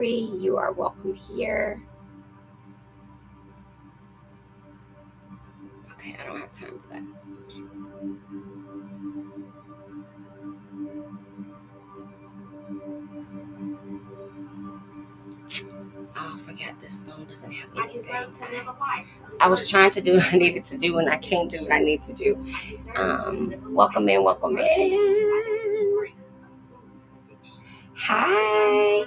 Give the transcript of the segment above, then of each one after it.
You are welcome here. Okay, I don't have time for that. Oh, I forgot this phone doesn't have anything. I was trying to do what I needed to do and I can't do what I need to do. Welcome in, welcome in. Hi,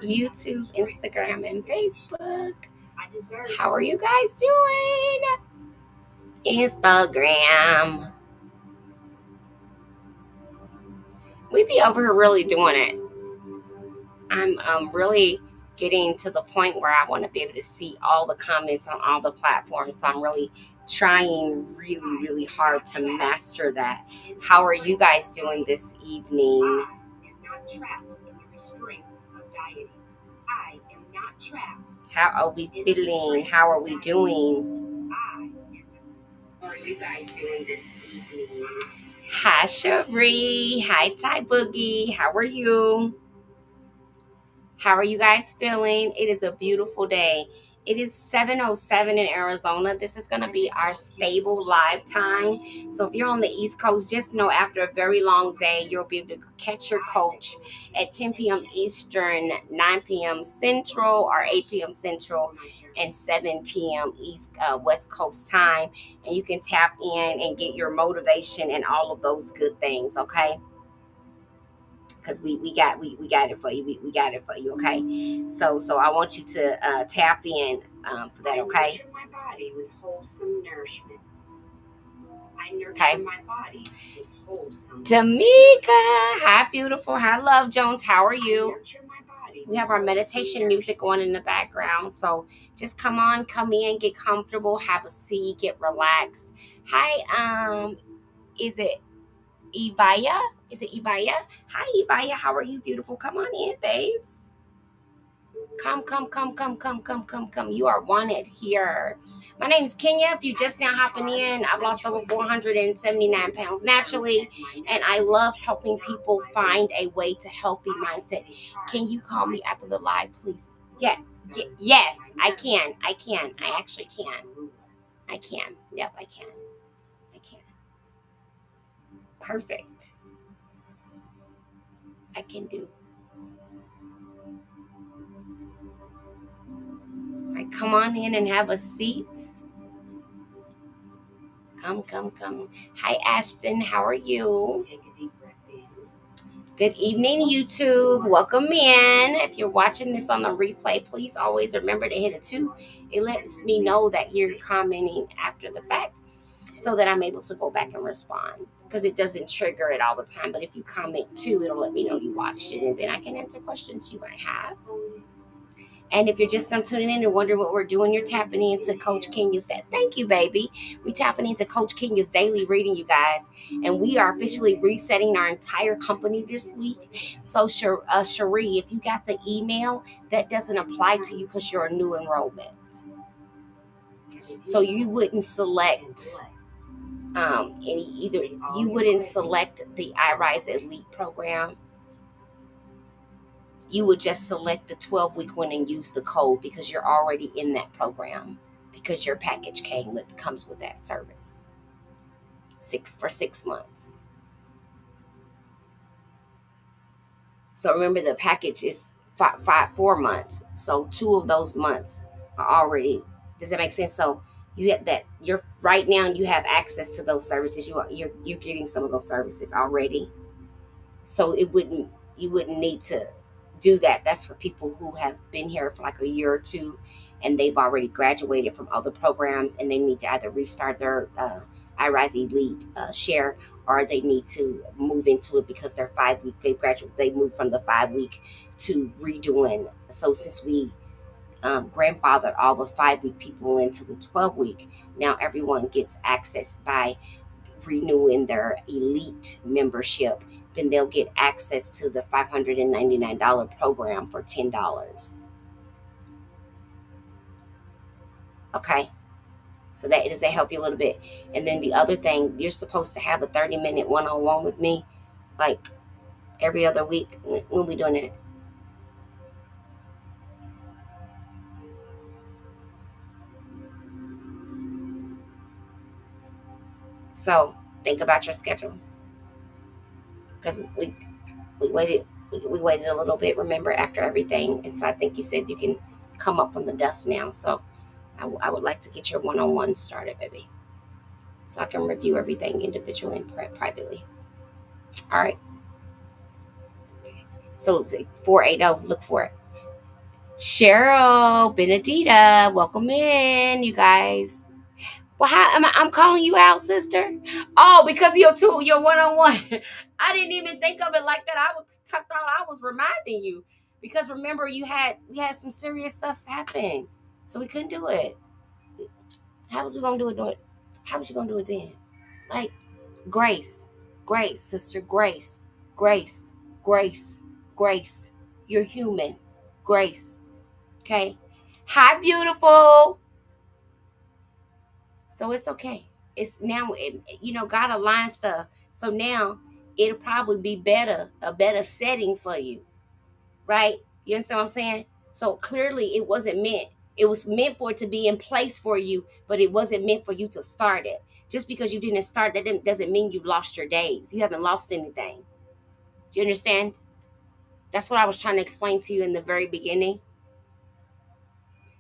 YouTube, Instagram, and Facebook. How are you guys doing? Instagram. We be over here really doing it. I'm really getting to the point where I want to be able to see all the comments on all the platforms. So I'm really trying really hard to master that. How are you guys doing this evening? I am not trapped in the restraints of dieting. I am not trapped. How are we feeling? How are we doing? How are you guys doing this evening? Hi, Cherie. Hi, Ty Boogie. How are you? How are you guys feeling? It is a beautiful day. It is 7:07 in Arizona. This is going to be our stable live time. So if you're on the East Coast, just know after a very long day, you'll be able to catch your coach at 10 p.m. Eastern, 9 p.m. Central, or 8 p.m. Central, and 7 p.m. West Coast time. And you can tap in and get your motivation and all of those good things, okay? Because we got it for you. We got it for you, okay? So I want you to tap in for that, okay? Nurture my body with wholesome nourishment. I nurture my body with wholesome. Tamika, hi beautiful, hi Love Jones, how are you? We have our meditation music on in the background, so just come in, get comfortable, have a seat, get relaxed. Hi, is it Evaya? Is it Evaya? Hi, Evaya. How are you, beautiful? Come on in, babes. Come. You are wanted here. My name is Kenya. If you're just now hopping in, I've lost over 479 pounds naturally, and I love helping people find a way to healthy mindset. Can you call me after the live, please? Yes, I can. I actually can. I can. Yep, I can. Perfect. I can do. All right, come on in and have a seat. Come. Hi, Ashton. How are you? Take a deep breath in. Good evening, YouTube. Welcome in. If you're watching this on the replay, please always remember to hit a 2. It lets me know that you're commenting after the fact so that I'm able to go back and respond. Because it doesn't trigger it all the time. But if you comment 2, it'll let me know you watched it. And then I can answer questions you might have. And if you're just tuning in and wondering what we're doing, you're tapping into Coach Kenya's. Thank you, baby. We tapping into Coach Kenya's daily reading, you guys. And we are officially resetting our entire company this week. So, Cherie, if you got the email, that doesn't apply to you because you're a new enrollment. So you wouldn't select you wouldn't select the iRise Elite program. You would just select the 12-week one and use the code because you're already in that program because your package comes with that service. 6 months. So remember the package is 4 months. So 2 of those months are already. Does that make sense? So you have that. You're right now. You have access to those services. You're getting some of those services already. So you wouldn't need to do that. That's for people who have been here for like a year or 2 and they've already graduated from other programs and they need to either restart their iRise Elite share, or they need to move into it because they're 5 week. They moved from the 5 week to redoing. So since we grandfathered all the 5 week people into the 12 week, now everyone gets access by renewing their Elite membership. Then they'll get access to the $599 program for $10. Okay, so does that help you a little bit? And then the other thing, you're supposed to have a 30-minute one-on-one with me, like every other week. When we doing it? So think about your schedule, because we waited we waited a little bit. Remember, after everything, and so I think you said you can come up from the dust now. So I would like to get your one-on-one started, baby, so I can review everything individually and privately. All right. So it's 480. Look for it. Cheryl, Benedita, welcome in, you guys. Well, how am I'm calling you out, sister? Oh, because of your one on one. I didn't even think of it like that. I thought I was reminding you, because remember we had some serious stuff happen, so we couldn't do it. How was we gonna do it? How was you gonna do it then? Like, grace, grace, sister, grace, grace, grace, grace. You're human, grace. Okay. Hi, beautiful. So it's okay. It's now, God aligns stuff. So now it'll probably be a better setting for you, right? You understand what I'm saying? So clearly it wasn't meant. It was meant for it to be in place for you, but it wasn't meant for you to start it. Just because you didn't start that doesn't mean you've lost your days. You haven't lost anything. Do you understand? That's what I was trying to explain to you in the very beginning.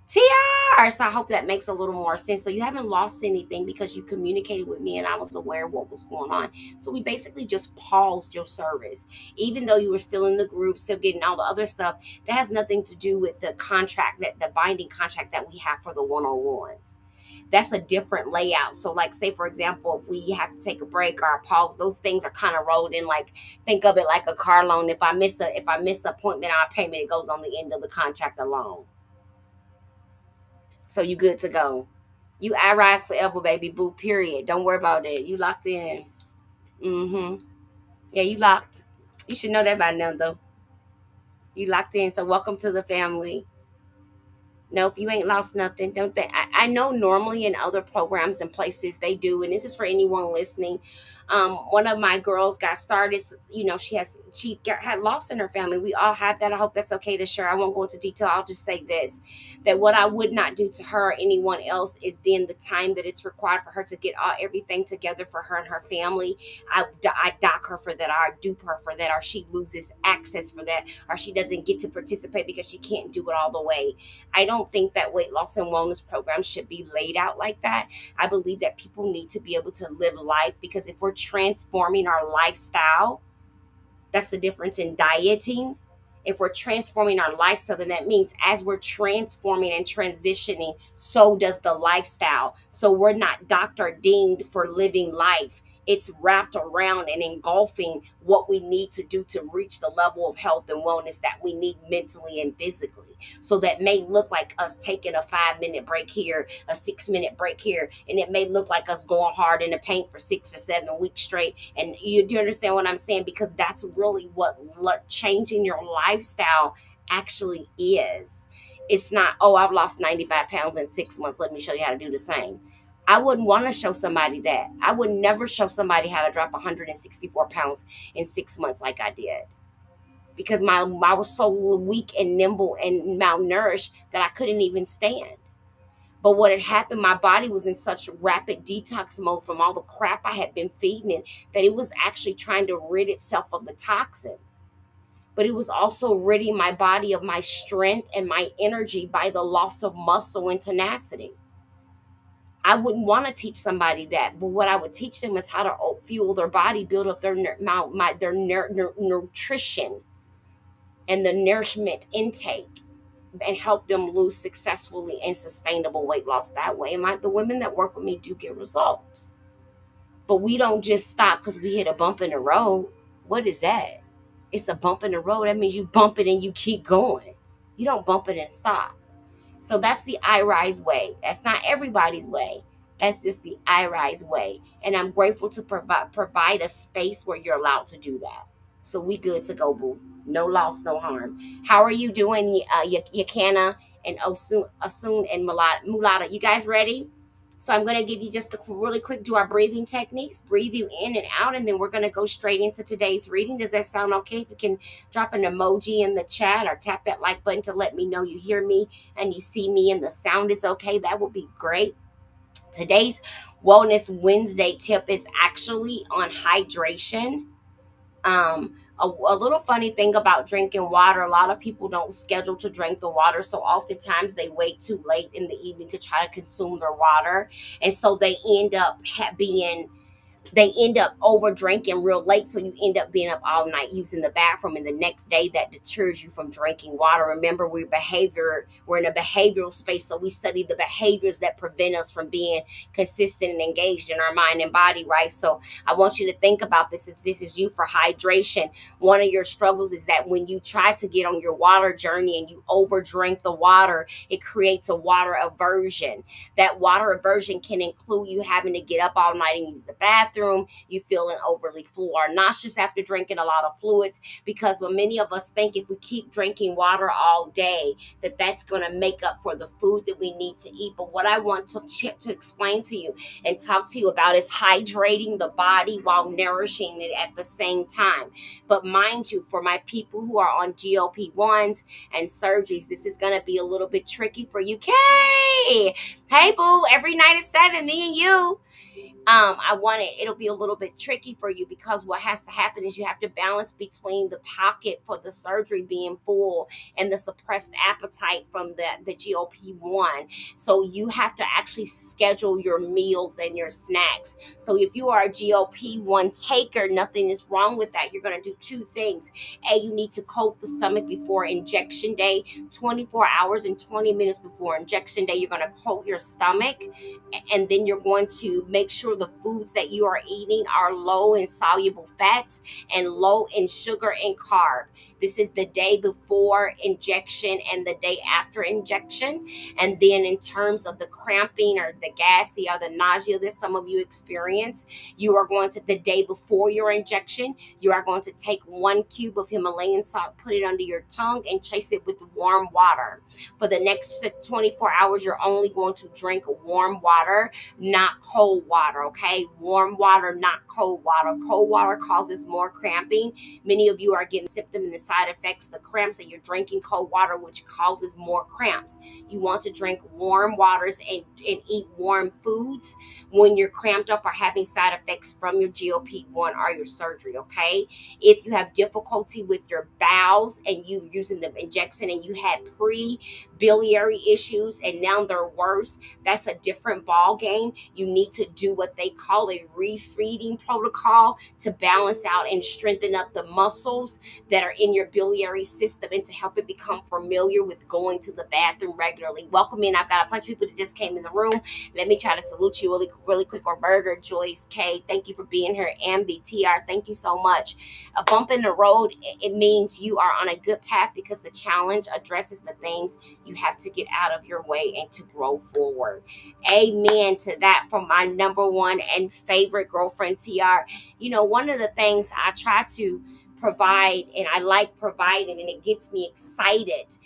TR. So I hope that makes a little more sense. So you haven't lost anything because you communicated with me and I was aware of what was going on. So we basically just paused your service, even though you were still in the group, still getting all the other stuff. That has nothing to do with the contract, that the binding contract that we have for the one-on-ones. That's a different layout. So, like, say for example, if we have to take a break or a pause, those things are kind of rolled in. Like, think of it like a car loan. If I miss an appointment or a payment, it goes on the end of the contract alone. So you good to go. You I rise forever, baby boo. Period. Don't worry about it. You locked in. Mm-hmm. Yeah, you locked. You should know that by now, though. You locked in. So welcome to the family. Nope, you ain't lost nothing. Don't think. I know normally in other programs and places they do, and this is for anyone listening. One of my girls got started. Had loss in her family. We all have that. I hope that's okay to share. I won't go into detail. I'll just say this: that what I would not do to her or anyone else is then the time that it's required for her to get everything together for her and her family. I dock her for that. Or I dupe her for that, or she loses access for that, or she doesn't get to participate because she can't do it all the way. I don't think that weight loss and wellness programs should be laid out like that. I believe that people need to be able to live life, because if we're transforming our lifestyle, that's the difference in dieting. If we're transforming our lifestyle, then that means as we're transforming and transitioning, so does the lifestyle. So we're not doctor deemed for living life. It's wrapped around and engulfing what we need to do to reach the level of health and wellness that we need mentally and physically. So that may look like us taking a 5 minute break here, a 6 minute break here, and it may look like us going hard in the paint for 6 or 7 weeks straight. And do you understand what I'm saying? Because that's really what changing your lifestyle actually is. It's not, oh, I've lost 95 pounds in 6 months. Let me show you how to do the same. I wouldn't want to show somebody that. I would never show somebody how to drop 164 pounds in 6 months like I did, because I was so weak and nimble and malnourished that I couldn't even stand. But what had happened, my body was in such rapid detox mode from all the crap I had been feeding it, that it was actually trying to rid itself of the toxins. But it was also ridding my body of my strength and my energy by the loss of muscle and tenacity. I wouldn't want to teach somebody that, but what I would teach them is how to fuel their body, build up their nutrition and the nourishment intake, and help them lose successfully and sustainable weight loss that way. And the women that work with me do get results. But we don't just stop because we hit a bump in the road. What is that? It's a bump in the road. That means you bump it and you keep going. You don't bump it and stop. So that's the I Rise way. That's not everybody's way. That's just the I Rise way. And I'm grateful to provide a space where you're allowed to do that. So we good to go, boo. No loss, no harm. How are you doing, Yakana and Asun and Mulata? You guys ready? So I'm going to give you just a really quick, do our breathing techniques. Breathe you in and out, and then we're going to go straight into today's reading. Does that sound okay? If you can drop an emoji in the chat or tap that like button to let me know you hear me and you see me and the sound is okay, that would be great. Today's Wellness Wednesday tip is actually on hydration. A little funny thing about drinking water, a lot of people don't schedule to drink the water, so oftentimes they wait too late in the evening to try to consume their water, and so they end up being they end up over drinking real late, so you end up being up all night using the bathroom, and the next day that deters you from drinking water. Remember, we're in a behavioral space, so we study the behaviors that prevent us from being consistent and engaged in our mind and body, right? So I want you to think about this. If this is you for hydration, one of your struggles is that when you try to get on your water journey and you over drink the water, it creates a water aversion. That water aversion can include you having to get up all night and use the bathroom, you feeling overly full or nauseous after drinking a lot of fluids, because when many of us think if we keep drinking water all day, that's going to make up for the food that we need to eat. But what I want to explain to you and talk to you about is hydrating the body while nourishing it at the same time. But mind you, for my people who are on GLP-1s and surgeries, this is going to be a little bit tricky for you. Kay! Hey, boo, every night at 7, me and you. It'll be a little bit tricky for you, because what has to happen is you have to balance between the pocket for the surgery being full and the suppressed appetite from the GLP-1. So you have to actually schedule your meals and your snacks. So if you are a GLP-1 taker, nothing is wrong with that. You're going to do two things. A, you need to coat the stomach before injection day. 24 hours and 20 minutes before injection day, you're going to coat your stomach, and then you're going to make sure the foods that you are eating are low in soluble fats and low in sugar and carb. This is the day before injection and the day after injection. And then in terms of the cramping or the gassy or the nausea that some of you experience, you are going to, the day before your injection, you are going to take 1 cube of Himalayan salt, put it under your tongue, and chase it with warm water. For the next 24 hours, you're only going to drink warm water, not cold water, okay? Warm water, not cold water. Cold water causes more cramping. Many of you are getting symptoms and the side effects, the cramps, and you're drinking cold water, which causes more cramps. You want to drink warm waters and eat warm foods when you're cramped up or having side effects from your GLP-1 or your surgery, okay? If you have difficulty with your bowels and you using the injection and you had pre-biliary issues and now they're worse, that's a different ball game. You need to do what they call a refeeding protocol to balance out and strengthen up the muscles that are in your biliary system and to help it become familiar with going to the bathroom regularly. Welcome in. I've got a bunch of people that just came in the room. Let me try to salute you really quick. Roberta, Joyce, Kay, thank you for being here. Ambi, TR, thank you so much. A bump in the road, it means you are on a good path, because the challenge addresses the things you have to get out of your way and to grow forward. Amen to that from my number one and favorite girlfriend, TR. You know, one of the things I try to provide, and I like providing, and it gets me excited,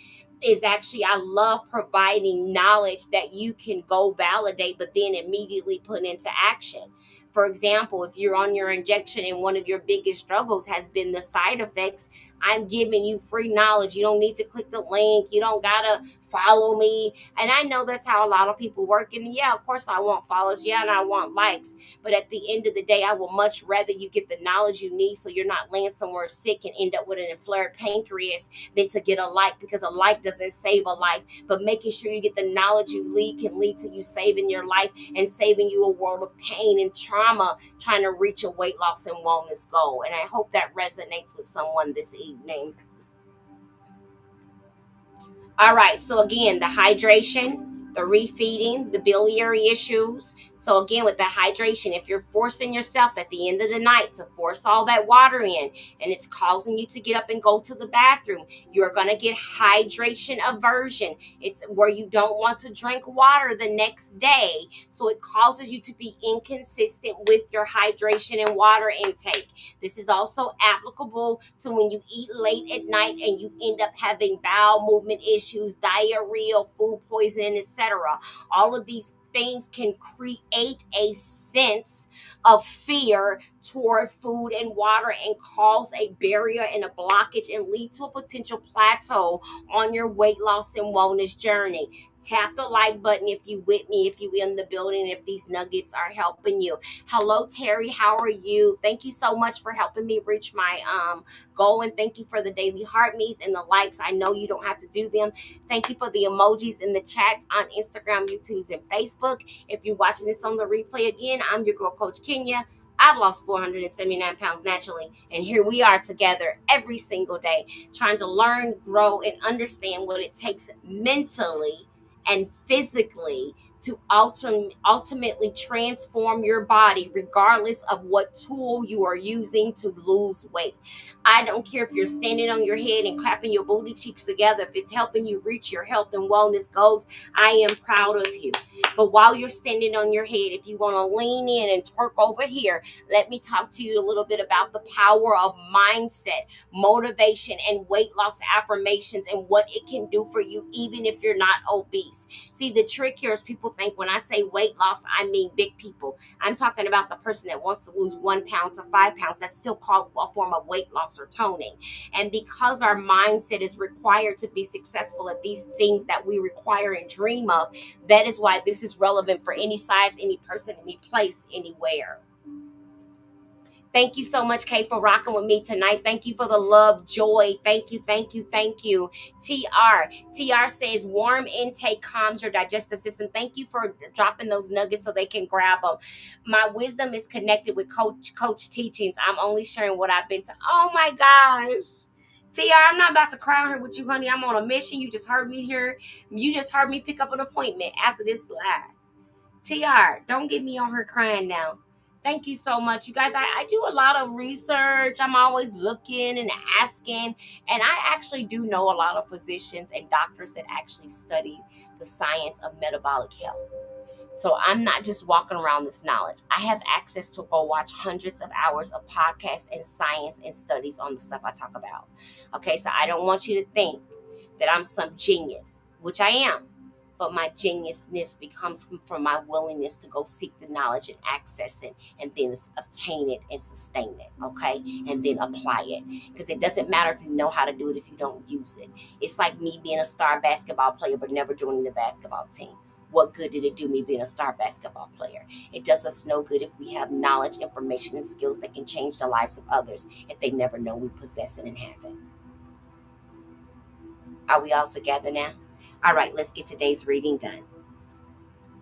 is actually I love providing knowledge that you can go validate, but then immediately put into action. For example, if you're on your injection and one of your biggest struggles has been the side effects, I'm giving you free knowledge. You don't need to click the link. You don't gotta follow me. And I know that's how a lot of people work. And yeah, of course I want followers. Yeah, and I want likes. But at the end of the day, I will much rather you get the knowledge you need so you're not laying somewhere sick and end up with an inflamed pancreas than to get a like, because a like doesn't save a life. But making sure you get the knowledge you need can lead to you saving your life and saving you a world of pain and trauma trying to reach a weight loss and wellness goal. And I hope that resonates with someone this evening. All right, so again, the hydration, the refeeding, the biliary issues. So again, with the hydration, if you're forcing yourself at the end of the night to force all that water in and it's causing you to get up and go to the bathroom, you're going to get hydration aversion. It's where you don't want to drink water the next day. So it causes you to be inconsistent with your hydration and water intake. This is also applicable to when you eat late at night and you end up having bowel movement issues, diarrhea, food poisoning, etc. All of these things can create a sense of fear toward food and water and cause a barrier and a blockage and lead to a potential plateau on your weight loss and wellness journey. Tap the like button if you with me, if you in the building, if these nuggets are helping you. Hello, Terry. How are you? Thank you so much for helping me reach my goal, and thank you for the daily heart me's and the likes. I know you don't have to do them. Thank you for the emojis in the chats on Instagram, YouTube, and Facebook. If you're watching this on the replay again, I'm your girl, Coach Kenya. I've lost 479 pounds naturally, and here we are together every single day, trying to learn, grow, and understand what it takes mentally and physically to ultimately transform your body, regardless of what tool you are using to lose weight. I don't care if you're standing on your head and clapping your booty cheeks together. If it's helping you reach your health and wellness goals, I am proud of you. But while you're standing on your head, if you want to lean in and twerk over here, let me talk to you a little bit about the power of mindset, motivation, and weight loss affirmations and what it can do for you, even if you're not obese. See, the trick here is people think when I say weight loss, I mean big people. I'm talking about the person that wants to lose 1 pound to 5 pounds. That's still called a form of weight loss or toning. And because our mindset is required to be successful at these things that we require and dream of, that is why this is relevant for any size, any person, any place, anywhere. Thank you so much, Kay, for rocking with me tonight. Thank you for the love, joy. Thank you, thank you, thank you. TR says warm intake calms your digestive system. Thank you for dropping those nuggets so they can grab them. My wisdom is connected with coach teachings. I'm only sharing what I've been to. Oh my gosh. TR, I'm not about to cry here with you, honey. I'm on a mission. You just heard me here. You just heard me pick up an appointment after this live. TR, don't get me on her crying now. Thank you so much. You guys, I do a lot of research. I'm always looking and asking. And I actually do know a lot of physicians and doctors that actually study the science of metabolic health. So I'm not just walking around this knowledge. I have access to go watch hundreds of hours of podcasts and science and studies on the stuff I talk about. Okay, so I don't want you to think that I'm some genius, which I am. But my geniusness becomes from my willingness to go seek the knowledge and access it and then obtain it and sustain it, okay? And then apply it. Because it doesn't matter if you know how to do it if you don't use it. It's like me being a star basketball player but never joining the basketball team. What good did it do me being a star basketball player? It does us no good if we have knowledge, information, and skills that can change the lives of others if they never know we possess it and have it. Are we all together now? All right, let's get today's reading done.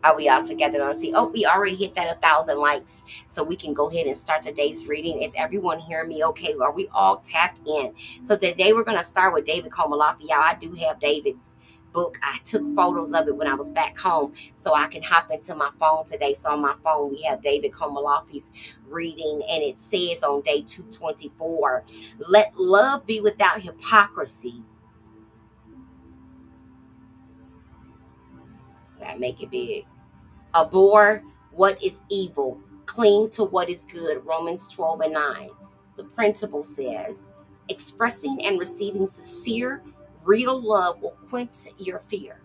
Are we all together? Let's see. Oh, we already hit that 1,000 likes. So we can go ahead and start today's reading. Is everyone hearing me okay? Are we all tapped in? So today we're going to start with David Komalafi. Y'all, I do have David's book. I took photos of it when I was back home so I can hop into my phone today. So on my phone, we have David Komalafi's reading, and it says on day 224, let love be without hypocrisy. Gotta make it big. Abhor what is evil. Cling to what is good. Romans 12:9. The principle says, expressing and receiving sincere, real love will quench your fear.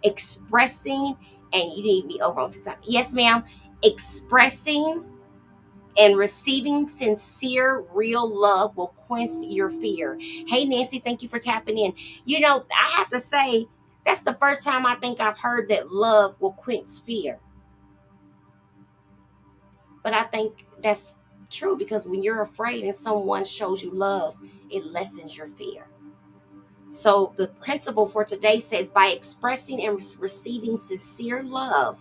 Expressing, and you need me over on TikTok. Yes, ma'am. Expressing and receiving sincere, real love will quench your fear. Hey, Nancy, thank you for tapping in. You know, I have to say, that's the first time I think I've heard that love will quench fear. But I think that's true because when you're afraid and someone shows you love, it lessens your fear. So the principle for today says by expressing and receiving sincere love,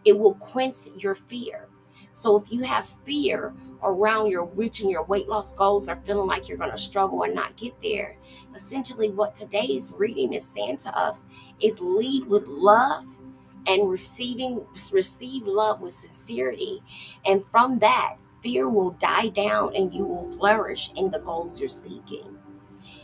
it will quench your fear. So if you have fear around your reaching your weight loss goals or feeling like you're going to struggle and not get there, essentially what today's reading is saying to us is lead with love and receive love with sincerity. And from that, fear will die down and you will flourish in the goals you're seeking.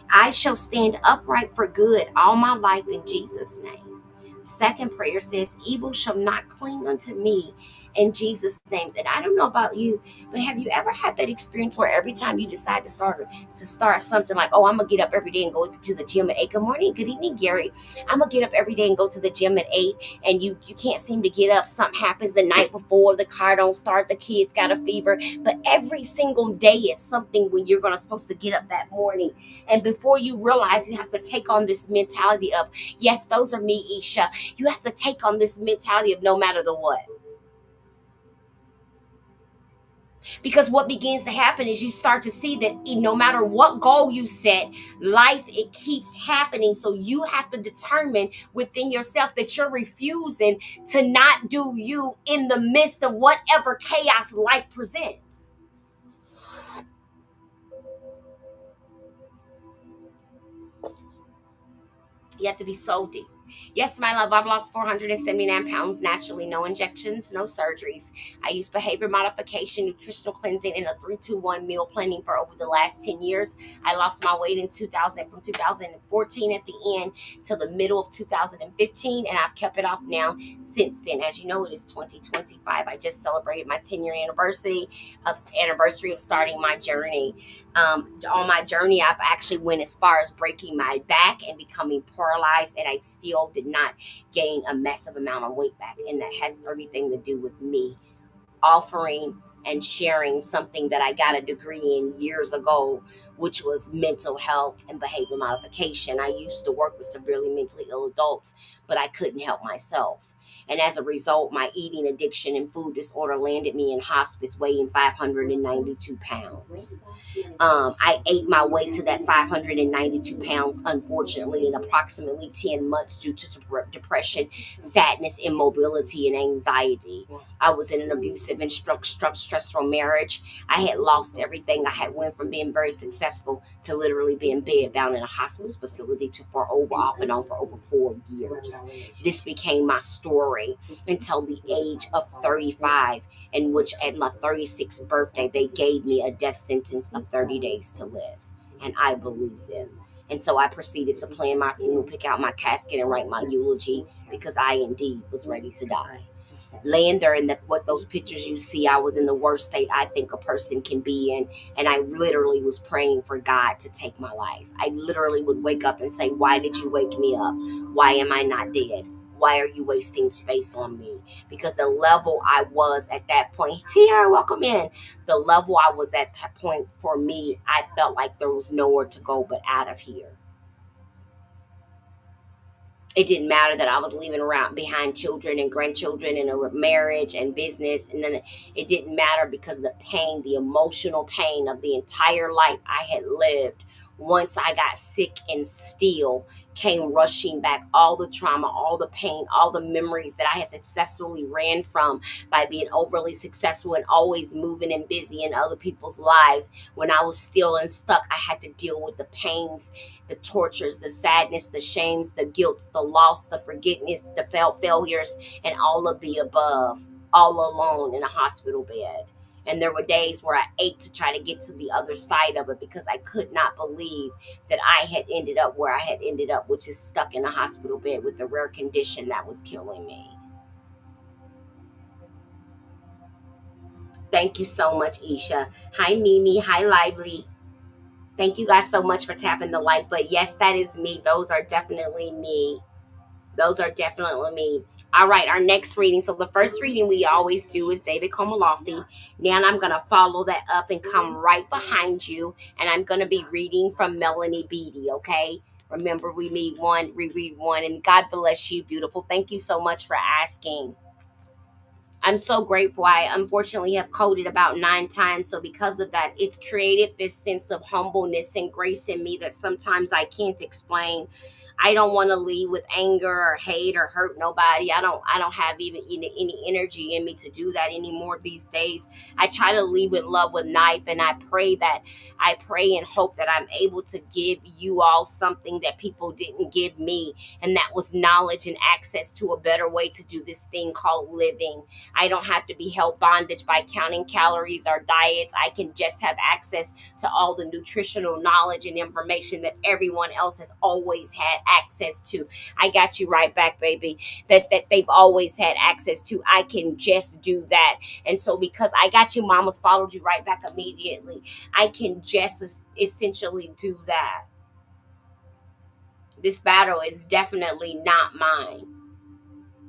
I shall stand upright for good all my life in Jesus' name. Second prayer says, evil shall not cling unto me, in Jesus' names. And I don't know about you, but have you ever had that experience where every time you decide to start something like, oh, I'm gonna get up every day and go to the gym at 8. Good morning, good evening, Gary. I'm gonna get up every day and go to the gym at 8, and you can't seem to get up. Something happens the night before, the car don't start, the kids got a fever. But every single day is something when you're gonna supposed to get up that morning. And before you realize, you have to take on this mentality of, yes, those are me, Isha. You have to take on this mentality of no matter the what. Because what begins to happen is you start to see that no matter what goal you set, life, it keeps happening. So you have to determine within yourself that you're refusing to not do you in the midst of whatever chaos life presents. You have to be so deep. Yes, my love, I've lost 479 pounds naturally, no injections, no surgeries. I use behavior modification, nutritional cleansing, and a 3-2-1 meal planning for over the last 10 years. I lost my weight in 2000 from 2014 at the end till the middle of 2015, and I've kept it off now since then. As you know, it is 2025. I just celebrated my 10-year anniversary of starting my journey. On my journey, I've actually went as far as breaking my back and becoming paralyzed, and I still did not gain a massive amount of weight back. And that has everything to do with me offering and sharing something that I got a degree in years ago, which was mental health and behavior modification. I used to work with severely mentally ill adults, but I couldn't help myself. And as a result, my eating addiction and food disorder landed me in hospice weighing 592 pounds. I ate my way to that 592 pounds, unfortunately, in approximately 10 months due to depression, sadness, immobility, and anxiety. I was in an abusive and stressful marriage. I had lost everything. I had went from being very successful to literally being bedbound in a hospice facility off and on for over 4 years. This became my story until the age of 35, in which at my 36th birthday, they gave me a death sentence of 30 days to live. And I believed them. And so I proceeded to plan my funeral, pick out my casket, and write my eulogy because I indeed was ready to die. Laying there in what those pictures you see, I was in the worst state I think a person can be in. And I literally was praying for God to take my life. I literally would wake up and say, why did you wake me up? Why am I not dead? Why are you wasting space on me? Because the level I was at that point, TR, welcome in. The level I was at that point, for me, I felt like there was nowhere to go but out of here. It didn't matter that I was leaving around behind children and grandchildren and a marriage and business. And then it didn't matter because the pain, the emotional pain of the entire life I had lived, once I got sick and still came rushing back, all the trauma, all the pain, all the memories that I had successfully ran from by being overly successful and always moving and busy in other people's lives. When I was still and stuck, I had to deal with the pains, the tortures, the sadness, the shames, the guilt, the loss, the forgiveness, the failures, and all of the above, all alone in a hospital bed. And there were days where I ate to try to get to the other side of it because I could not believe that I had ended up where I had ended up, which is stuck in a hospital bed with a rare condition that was killing me. Thank you so much, Isha. Hi, Mimi. Hi, Lively. Thank you guys so much for tapping the like. But yes, that is me. Those are definitely me. Those are definitely me. All right, our next reading. So the first reading we always do is David Komalafi. Now I'm going to follow that up and come right behind you. And I'm going to be reading from Melanie Beatty, okay? Remember, we read one. And God bless you, beautiful. Thank you so much for asking. I'm so grateful. I unfortunately have coded about 9 times. So because of that, it's created this sense of humbleness and grace in me that sometimes I can't explain. I don't want to lead with anger or hate or hurt nobody. I don't have even any energy in me to do that anymore these days. I try to lead with love with knife, and I pray and hope that I'm able to give you all something that people didn't give me, and that was knowledge and access to a better way to do this thing called living. I don't have to be held bondage by counting calories or diets. I can just have access to all the nutritional knowledge and information that everyone else has always had access to. I got you right back, baby. That they've always had access to. I can just do that. And so because I got you, mama's followed you right back immediately. I can just essentially do that. This battle is definitely not mine,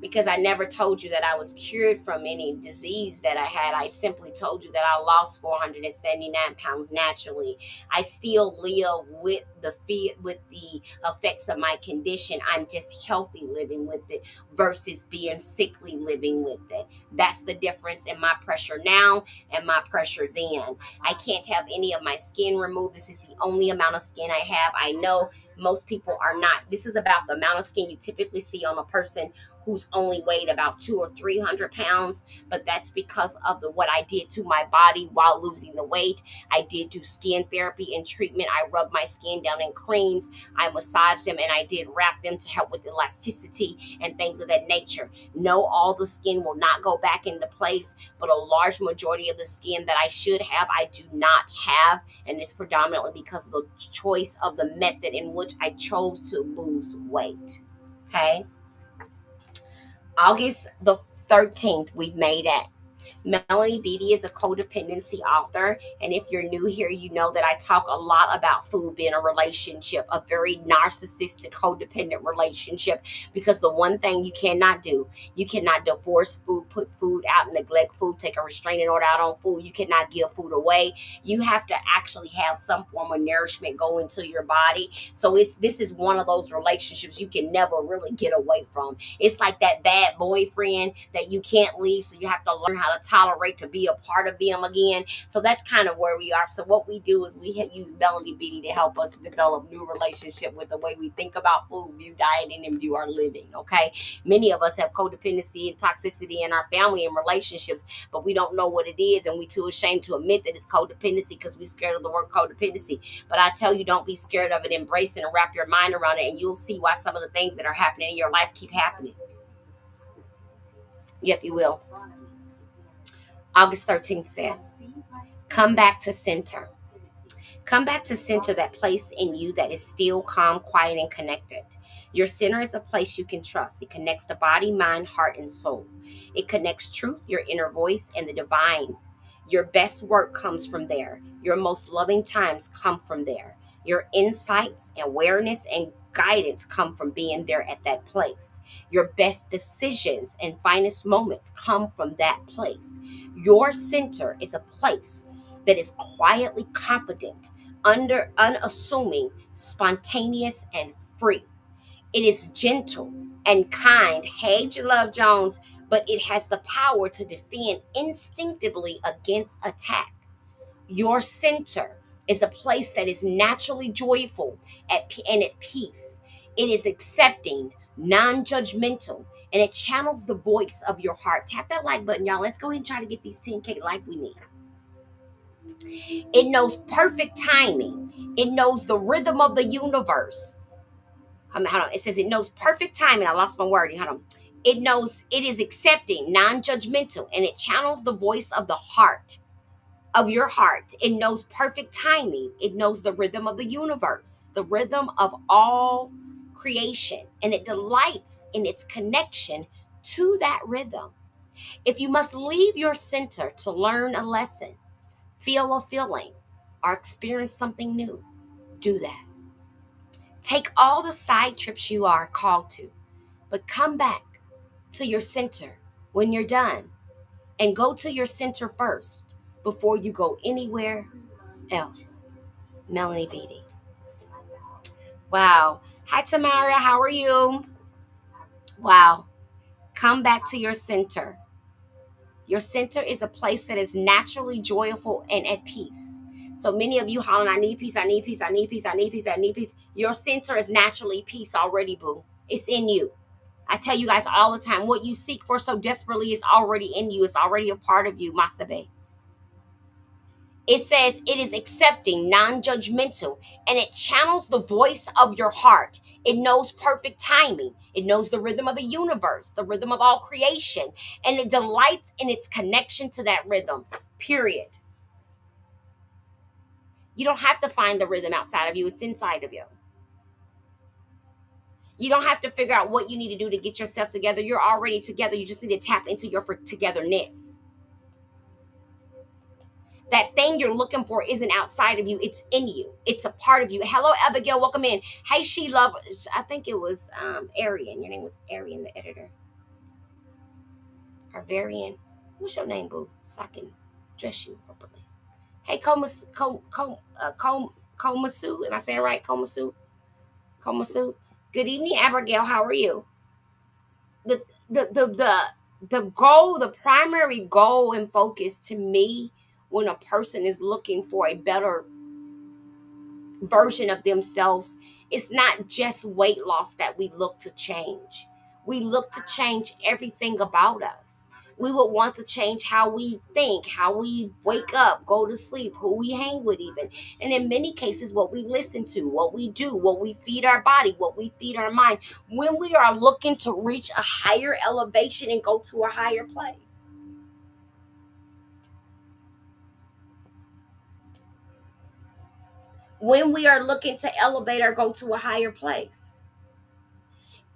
because I never told you that I was cured from any disease that I had. I simply told you that I lost 479 pounds naturally. I still live with the fear, with the effects of my condition. I'm just healthy living with it versus being sickly living with it. That's the difference in my pressure now and my pressure then. I can't have any of my skin removed. This is the only amount of skin I have. I know most people are not. This is about the amount of skin you typically see on a person who's only weighed about 200 or 300 pounds, but that's because of what I did to my body while losing the weight. I did do skin therapy and treatment. I rubbed my skin down in creams, I massaged them, and I did wrap them to help with elasticity and things of that nature. No, all the skin will not go back into place, but a large majority of the skin that I should have, I do not have, and it's predominantly because of the choice of the method in which I chose to lose weight. Okay. August the 13th, we've made it. Melanie Beatty is a codependency author. And if you're new here, you know that I talk a lot about food being a relationship, a very narcissistic, codependent relationship. Because the one thing you cannot do, you cannot divorce food, put food out, neglect food, take a restraining order out on food. You cannot give food away. You have to actually have some form of nourishment go into your body. So this is one of those relationships you can never really get away from. It's like that bad boyfriend that you can't leave, so you have to learn how to tolerate to be a part of them again. So that's kind of where we are. So what we do is we use Melanie Beatty to help us develop new relationship with the way we think about food, view dieting, and view our living. Okay, many of us have codependency and toxicity in our family and relationships, but we don't know what it is, and we too ashamed to admit that it's codependency because we're scared of the word codependency. But I tell you, don't be scared of it. Embrace it and wrap your mind around it, and you'll see why some of the things that are happening in your life keep happening. Yep, you will. August 13th says, come back to center. Come back to center, that place in you that is still, calm, quiet, and connected. Your center is a place you can trust. It connects the body, mind, heart, and soul. It connects truth, your inner voice, and the divine. Your best work comes from there. Your most loving times come from there. Your insights, awareness, and guidance come from being there at that place. Your best decisions and finest moments come from that place. Your center is a place that is quietly confident, unassuming, spontaneous, and free. It is gentle and kind. Hey, Love Jones, but it has the power to defend instinctively against attack. Your center is a place that is naturally joyful and at peace. It is accepting, non-judgmental, and it channels the voice of your heart. Tap that like button, y'all. Let's go ahead and try to get these 10K like we need. It knows perfect timing. It knows the rhythm of the universe. Hold on. It says it knows perfect timing. I lost my word. Hold on. It knows, it is accepting, non-judgmental, and it channels the voice of the heart, of your heart. It knows perfect timing. It knows the rhythm of the universe, the rhythm of all creation, and it delights in its connection to that rhythm. If you must leave your center to learn a lesson, feel a feeling, or experience something new, do that. Take all the side trips you are called to, but come back to your center when you're done, and go to your center first before you go anywhere else. Melanie Beatty. Wow. Hi, Tamara. How are you? Wow. Come back to your center. Your center is a place that is naturally joyful and at peace. So many of you hollering, I need peace, I need peace, I need peace, I need peace, I need peace. Your center is naturally peace already, boo. It's in you. I tell you guys all the time, what you seek for so desperately is already in you. It's already a part of you, Masabe. It says it is accepting, non-judgmental, and it channels the voice of your heart. It knows perfect timing. It knows the rhythm of the universe, the rhythm of all creation, and it delights in its connection to that rhythm, period. You don't have to find the rhythm outside of you. It's inside of you. You don't have to figure out what you need to do to get yourself together. You're already together. You just need to tap into your togetherness. That thing you're looking for isn't outside of you, it's in you. It's a part of you. Hello, Abigail. Welcome in. Hey, she love. I think it was Arian. Your name was Arian, the editor. Or Varian. What's your name, boo? So I can dress you properly. Hey, Komasu. Am I saying it right? Komasu? Komasu. Good evening, Abigail. How are you? The the the the the goal, the primary goal and focus to me when a person is looking for a better version of themselves, it's not just weight loss that we look to change. We look to change everything about us. We would want to change how we think, how we wake up, go to sleep, who we hang with, even. And in many cases, what we listen to, what we do, what we feed our body, what we feed our mind, when we are looking to reach a higher elevation and go to a higher place. When we are looking to elevate or go to a higher place.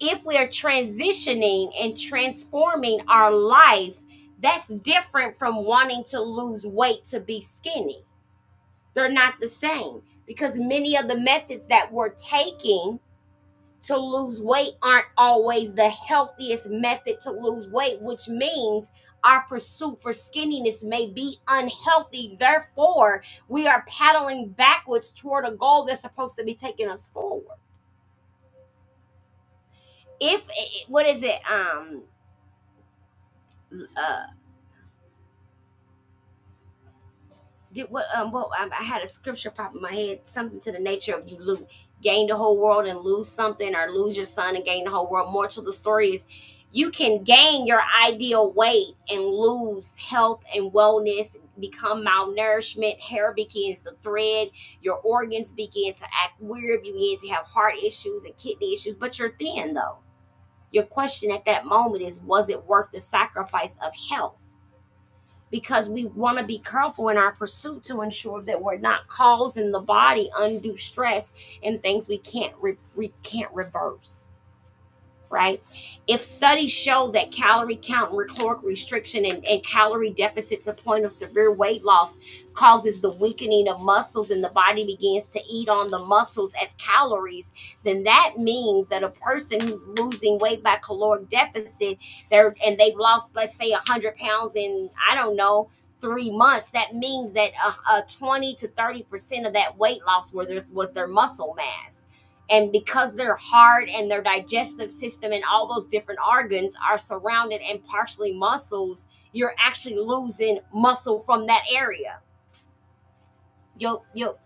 If we are transitioning and transforming our life, that's different from wanting to lose weight to be skinny. They're not the same because many of the methods that we're taking to lose weight aren't always the healthiest method to lose weight, which means our pursuit for skinniness may be unhealthy. Therefore, we are paddling backwards toward a goal that's supposed to be taking us forward. If what is it? Uh, I had a scripture pop in my head, something to the nature of you gain the whole world and lose something, or lose your son and gain the whole world. More to the story is you can gain your ideal weight and lose health and wellness, become malnourishment, hair begins to thread, your organs begin to act weird, you begin to have heart issues and kidney issues, but you're thin though. Your question at that moment is, was it worth the sacrifice of health? Because we want to be careful in our pursuit to ensure that we're not causing the body undue stress and things we can't reverse, right? If studies show that calorie count, caloric restriction, and calorie deficit to point of severe weight loss causes the weakening of muscles and the body begins to eat on the muscles as calories, then that means that a person who's losing weight by caloric deficit, they've lost, let's say, 100 pounds in, I don't know, 3 months, that means that 20 to 30% of that weight loss was their muscle mass. And because their heart and their digestive system and all those different organs are surrounded and partially muscles, you're actually losing muscle from that area. Your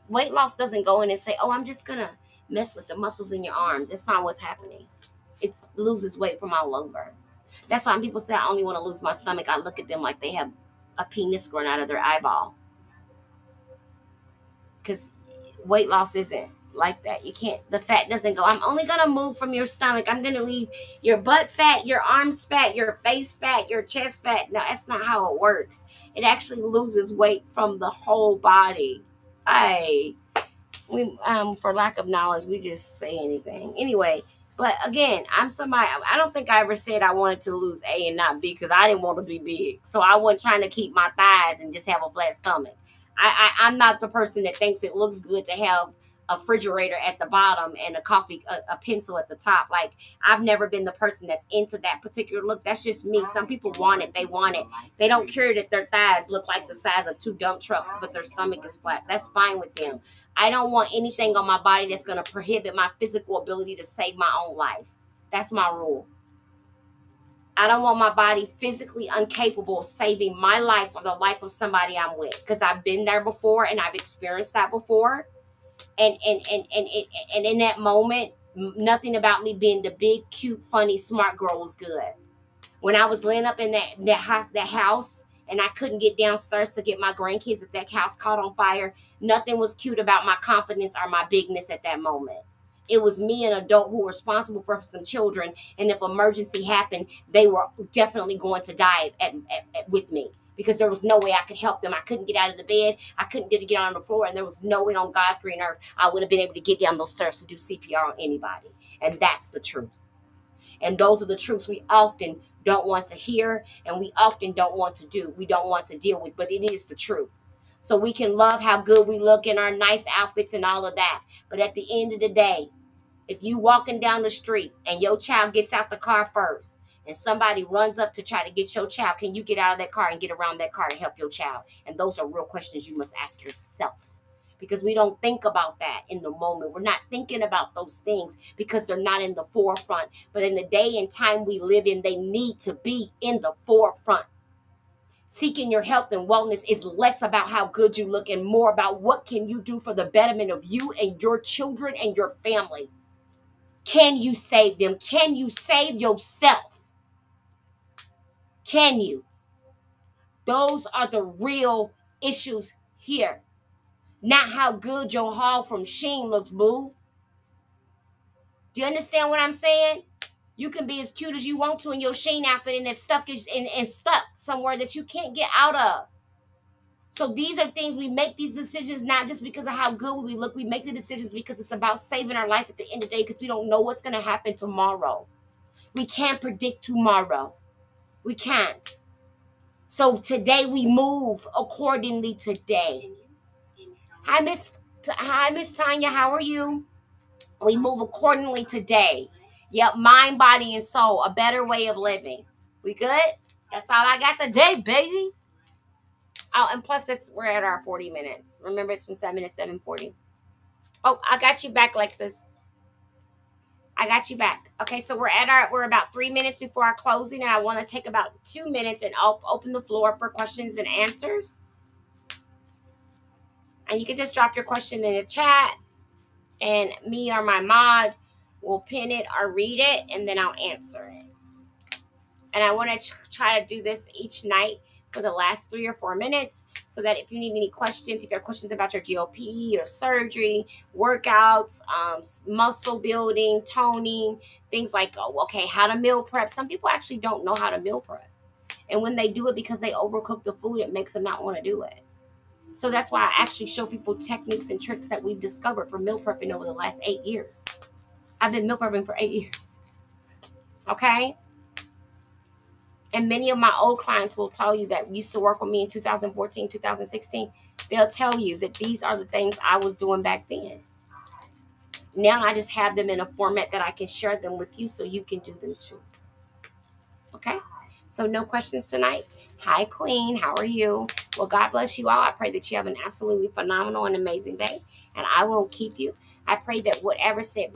weight loss doesn't go in and say, oh, I'm just going to mess with the muscles in your arms. It's not what's happening. It loses weight from all over. That's why when people say I only want to lose my stomach, I look at them like they have a penis growing out of their eyeball. Because weight loss isn't like that. You can't, the fat doesn't go, I'm only going to move from your stomach. I'm going to leave your butt fat, your arms fat, your face fat, your chest fat. No, that's not how it works. It actually loses weight from the whole body. We for lack of knowledge, we just say anything. Anyway, but again, I'm somebody, I don't think I ever said I wanted to lose A and not B because I didn't want to be big. So I wasn't trying to keep my thighs and just have a flat stomach. I'm not the person that thinks it looks good to have a refrigerator at the bottom and a pencil at the top. Like, I've never been the person that's into that particular look. That's just me. Some people want it. They want it. They don't care that their thighs look like the size of 2 dump trucks, but their stomach is flat. That's fine with them. I don't want anything on my body that's going to prohibit my physical ability to save my own life. That's my rule. I don't want my body physically incapable of saving my life or the life of somebody I'm with, because I've been there before and I've experienced that before. And in that moment, nothing about me being the big, cute, funny, smart girl was good. When I was laying up in that house and I couldn't get downstairs to get my grandkids if that house caught on fire, nothing was cute about my confidence or my bigness at that moment. It was me, an adult who was responsible for some children, and if emergency happened, they were definitely going to die with me, because there was no way I could help them. I couldn't get out of the bed. I couldn't get on the floor, and there was no way on God's green earth I would have been able to get down those stairs to do CPR on anybody. And that's the truth. And those are the truths we often don't want to hear, and we often don't want to do. We don't want to deal with, but it is the truth. So we can love how good we look in our nice outfits and all of that. But at the end of the day, if you walking down the street and your child gets out the car first and somebody runs up to try to get your child, can you get out of that car and get around that car and help your child? And those are real questions you must ask yourself. Because we don't think about that in the moment. We're not thinking about those things because they're not in the forefront. But in the day and time we live in, they need to be in the forefront. Seeking your health and wellness is less about how good you look and more about what can you do for the betterment of you and your children and your family. Can you save them? Can you save yourself? Can you? Those are the real issues here. Not how good your haul from Shein looks, boo. Do you understand what I'm saying? You can be as cute as you want to in your Shein outfit and it's stuck and stuck somewhere that you can't get out of. So these are things we make these decisions not just because of how good we look. We make the decisions because it's about saving our life at the end of the day because we don't know what's going to happen tomorrow. We can't predict tomorrow. We can't. So today we move accordingly today. Hi, Miss Tanya. How are you? We move accordingly today. Yep, mind, body, and soul. A better way of living. We good? That's all I got today, baby. Oh, and plus we're at our 40 minutes. Remember, it's from 7 to 7:40. Oh, I got you back, Lexus. I got you back. Okay, so we're about 3 minutes before our closing, and I want to take about 2 minutes and open the floor for questions and answers. And you can just drop your question in the chat, and me or my mod will pin it or read it, and then I'll answer it. And I want to try to do this each night for the last 3 or 4 minutes so that if you need any questions, if you have questions about your GOP, your surgery, workouts, muscle building, toning, things like, how to meal prep. Some people actually don't know how to meal prep. And when they do it because they overcook the food, it makes them not want to do it. So that's why I actually show people techniques and tricks that we've discovered for meal prepping over the last 8 years. I've been meal prepping for 8 years. Okay? And many of my old clients will tell you that used to work with me in 2014, 2016. They'll tell you that these are the things I was doing back then. Now I just have them in a format that I can share them with you so you can do them too. Okay? So no questions tonight. Hi, Queen. How are you? Well, God bless you all. I pray that you have an absolutely phenomenal and amazing day. And I won't keep you. I pray that whatever said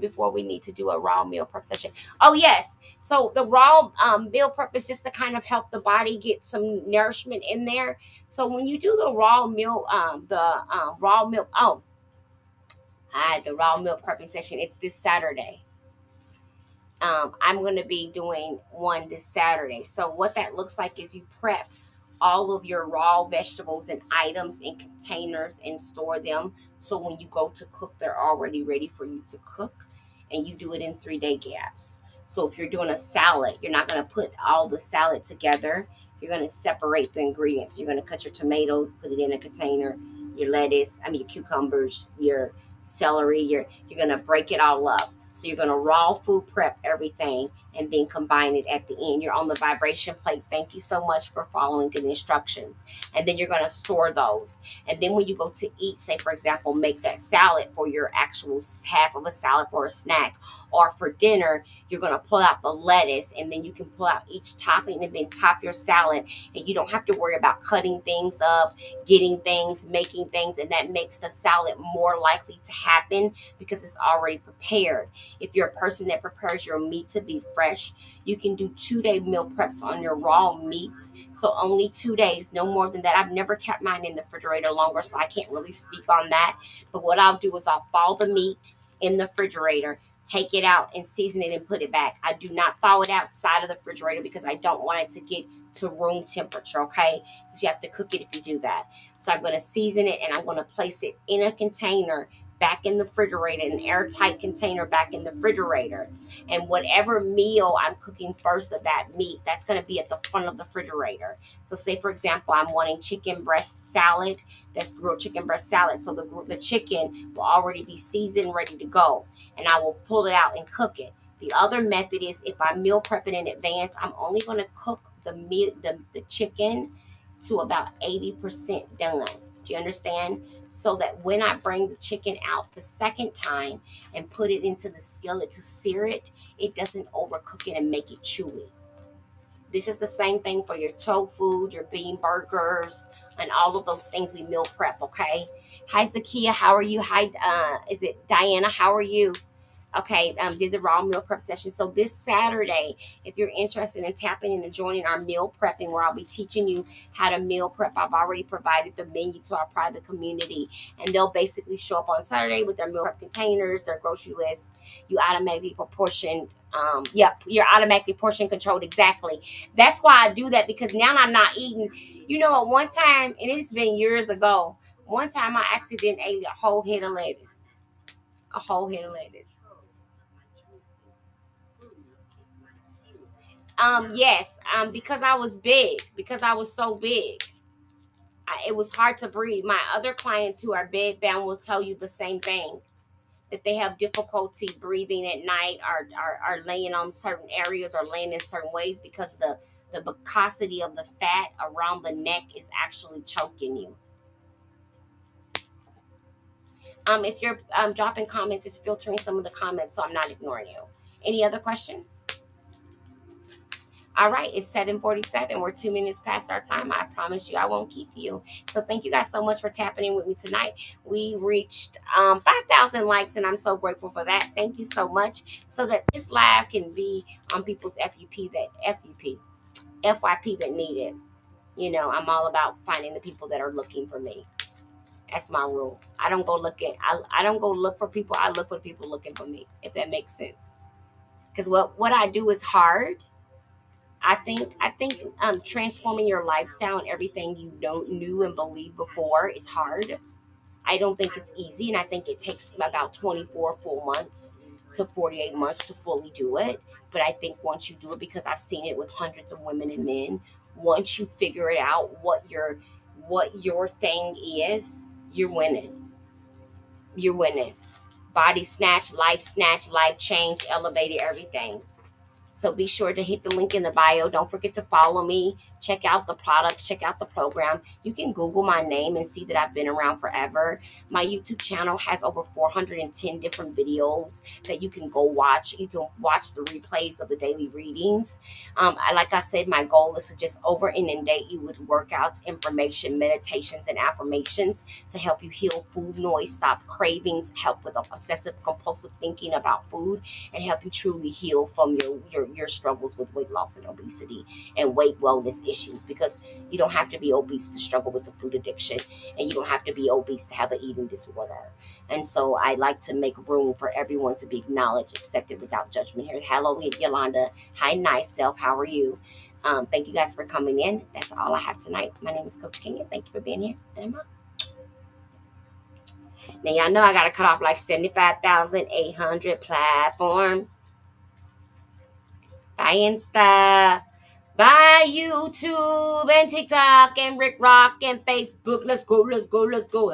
before, we need to do a raw meal prep session. Oh, yes. So the raw meal prep is just to kind of help the body get some nourishment in there. So when you do the raw meal, the raw meal prepping session, it's this Saturday. I'm going to be doing one this Saturday. So what that looks like is you prep all of your raw vegetables and items in containers and store them. So when you go to cook, they're already ready for you to cook, and you do it in 3-day gaps. So if you're doing a salad, you're not going to put all the salad together. You're going to separate the ingredients. You're going to cut your tomatoes, put it in a container, your lettuce, your cucumbers, your celery, you're going to break it all up. So you're going to raw food prep everything and then combine it at the end. You're on the vibration plate. Thank you so much for following the instructions. And then you're going to store those. And then when you go to eat, say, for example, make that salad for your actual half of a salad for a snack, or for dinner, you're going to pull out the lettuce, and then you can pull out each topping and then top your salad. And you don't have to worry about cutting things up, getting things, making things. And that makes the salad more likely to happen because it's already prepared. If you're a person that prepares your meat to be fresh, you can do 2-day meal preps on your raw meats. So only 2 days, no more than that. I've never kept mine in the refrigerator longer, so I can't really speak on that. But what I'll do is I'll thaw the meat in the refrigerator, take it out and season it and put it back. I do not thaw it outside of the refrigerator because I don't want it to get to room temperature, okay? Because you have to cook it if you do that. So I'm going to season it and I'm going to place it in a container back in the refrigerator, an airtight container back in the refrigerator. And whatever meal I'm cooking first of that meat, that's going to be at the front of the refrigerator. So, say for example, I'm wanting chicken breast salad. That's grilled chicken breast salad. So the chicken will already be seasoned, ready to go, and I will pull it out and cook it. The other method is if I'm meal prepping in advance, I'm only going to cook the chicken to about 80% done. Do you understand? So that when I bring the chicken out the second time and put it into the skillet to sear it, it doesn't overcook it and make it chewy. This is the same thing for your tofu, your bean burgers, and all of those things we meal prep, okay? Hi, Zakia. How are you? Hi, is it Diana? How are you? Okay, did the raw meal prep session. So this Saturday, if you're interested in tapping in and joining our meal prepping, where I'll be teaching you how to meal prep, I've already provided the menu to our private community, and they'll basically show up on Saturday with their meal prep containers, their grocery list. You automatically proportion. Yep, you're automatically portion controlled. Exactly. That's why I do that, because now I'm not eating. You know, at one time, and it's been years ago. One time I actually didn't eat a whole head of lettuce. A whole head of lettuce. Yes, because I was big, because I was so big, it was hard to breathe. My other clients who are bedbound will tell you the same thing, that they have difficulty breathing at night, are laying on certain areas or laying in certain ways because the viscosity of the fat around the neck is actually choking you. If you're dropping comments, it's filtering some of the comments, so I'm not ignoring you. Any other questions? All right, it's 7:47. We're 2 minutes past our time. I promise you I won't keep you. So thank you guys so much for tapping in with me tonight. We reached 5,000 likes, and I'm so grateful for that. Thank you so much. So that this live can be on people's FYP that need it. You know, I'm all about finding the people that are looking for me. That's my rule. I don't go look for people. I look for people looking for me, if that makes sense. Because what I do is hard. I think transforming your lifestyle and everything you don't knew and believed before is hard. I don't think it's easy, and I think it takes about 24 full months to 48 months to fully do it. But I think once you do it, because I've seen it with hundreds of women and men, once you figure it out what your thing is, you're winning. You're winning. Body snatch, life change, elevated everything. So be sure to hit the link in the bio. Don't forget to follow me. Check out the products, check out the program. You can Google my name and see that I've been around forever. My YouTube channel has over 410 different videos that you can go watch. You can watch the replays of the daily readings. Like I said, my goal is to just over inundate you with workouts, information, meditations, and affirmations to help you heal food noise, stop cravings, help with obsessive compulsive thinking about food, and help you truly heal from your struggles with weight loss and obesity and weight wellness issues, because you don't have to be obese to struggle with the food addiction, and you don't have to be obese to have an eating disorder. And so I like to make room for everyone to be acknowledged, accepted without judgment here. Hello, Yolanda. Hi, nice self. How are you? Thank you guys for coming in. That's all I have tonight. My name is Coach Kenya. Thank you for being here, and I'm out. Now y'all know I gotta cut off like 75,800 platforms. Bye Insta. Bye YouTube and TikTok and Rick Rock and Facebook. Let's go, let's go, let's go.